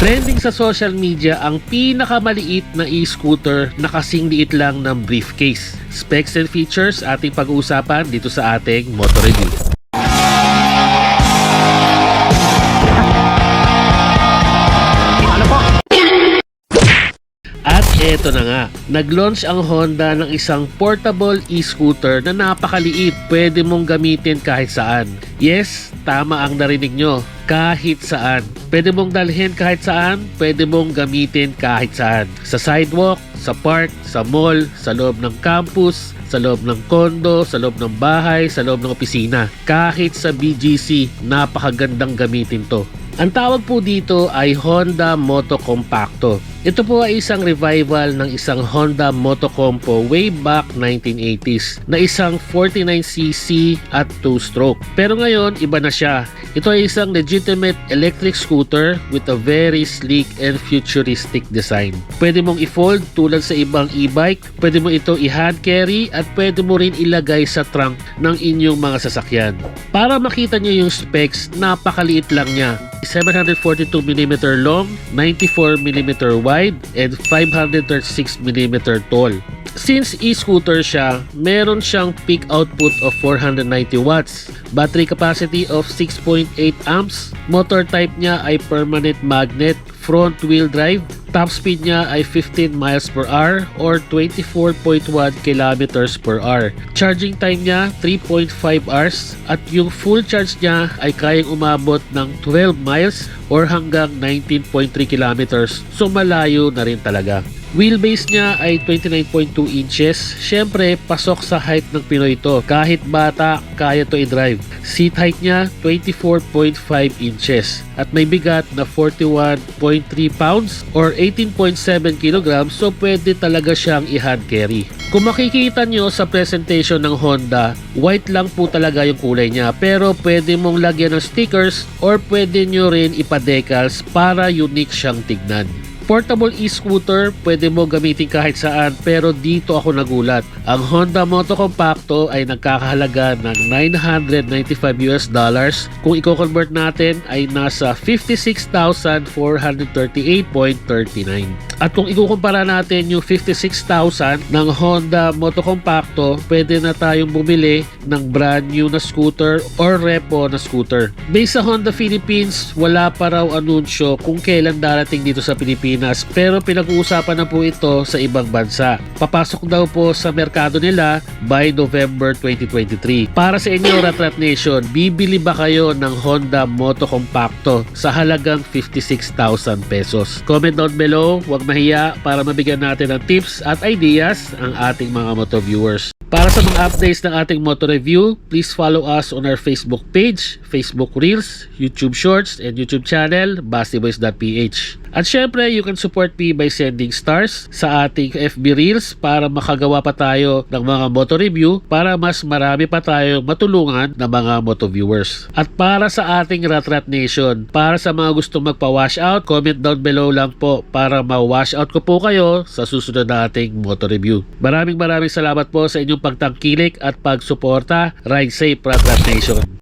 Trending sa social media ang pinakamaliit na e-scooter na kasing liit lang ng briefcase. Specs and features ating pag-uusapan dito sa ating motor review. At eto na nga, nag-launch ang Honda ng isang portable e-scooter na napakaliit, pwede mong gamitin kahit saan. Yes, tama ang narinig nyo, kahit saan. Pwede mong dalhin kahit saan, pwede mong gamitin kahit saan. Sa sidewalk, sa park, sa mall, sa loob ng campus, sa loob ng kondo, sa loob ng bahay, sa loob ng opisina. Kahit sa BGC, napakagandang gamitin to. Ang tawag po dito ay Honda Moto Compacto. Ito po ay isang revival ng isang Honda Motocompo way back 1980s na isang 49cc at 2-stroke. Pero ngayon, iba na siya. Ito ay isang legitimate electric scooter with a very sleek and futuristic design. Pwede mong i-fold tulad sa ibang e-bike, pwede mo ito i-hand carry at pwede mo rin ilagay sa trunk ng inyong mga sasakyan. Para makita nyo yung specs, napakaliit lang niya. 742mm long, 94mm wide, and 536mm tall. Since e-scooter siya, meron siyang peak output of 490 watts, battery capacity of 6.8 amps, motor type niya ay permanent magnet, front wheel drive, top speed niya ay 15 miles per hour or 24.1 kilometers per hour. Charging time niya 3.5 hours at yung full charge niya ay kayang umabot ng 12 miles or hanggang 19.3 kilometers. So malayo na rin talaga. Wheelbase niya ay 29.2 inches. Syempre, pasok sa height ng Pinoy ito. Kahit bata, kaya to i-drive. Seat height niya, 24.5 inches. At may bigat na 41.3 pounds or 18.7 kilograms. So, pwede talaga siyang i-hand carry. Kung makikita nyo sa presentation ng Honda, white lang po talaga yung kulay niya. Pero pwede mong lagyan ng stickers or pwede nyo rin ipa-decals para unique siyang tignan. Portable e-scooter, pwede mo gamitin kahit saan pero dito ako nagulat. Ang Honda Moto Compacto ay nagkakahalaga ng $995 US. Kung i-convert natin ay nasa 56,438.39. At kung ikukumpara natin yung 56,000 ng Honda Moto Compacto, pwede na tayong bumili ng brand new na scooter or repo na scooter. Based sa Honda Philippines, wala pa raw anunsyo kung kailan darating dito sa Pilipinas. Pero pinag-uusapan na po ito sa ibang bansa. Papasok daw po sa merkado nila by November 2023. Para sa inyo, Rat Nation, bibili ba kayo ng Honda Moto Compacto sa halagang 56,000 pesos? Comment down below, huwag mahiya para mabigyan natin ng tips at ideas ang ating mga moto viewers. Para sa mga updates ng ating moto review, please follow us on our Facebook page, Facebook Reels, YouTube Shorts, and YouTube channel, bastiboys.ph. At syempre, you can support me by sending stars sa ating FB Reels para makagawa pa tayo ng mga moto review para mas marami pa tayo matulungan ng mga moto viewers. At para sa ating Rat Nation, para sa mga gustong magpa-wash out, comment down below lang po para ma-wash out ko po kayo sa susunod na ating moto review. Maraming salamat po sa inyong pagtangkilik at pagsuporta. Ride safe, Rat Nation!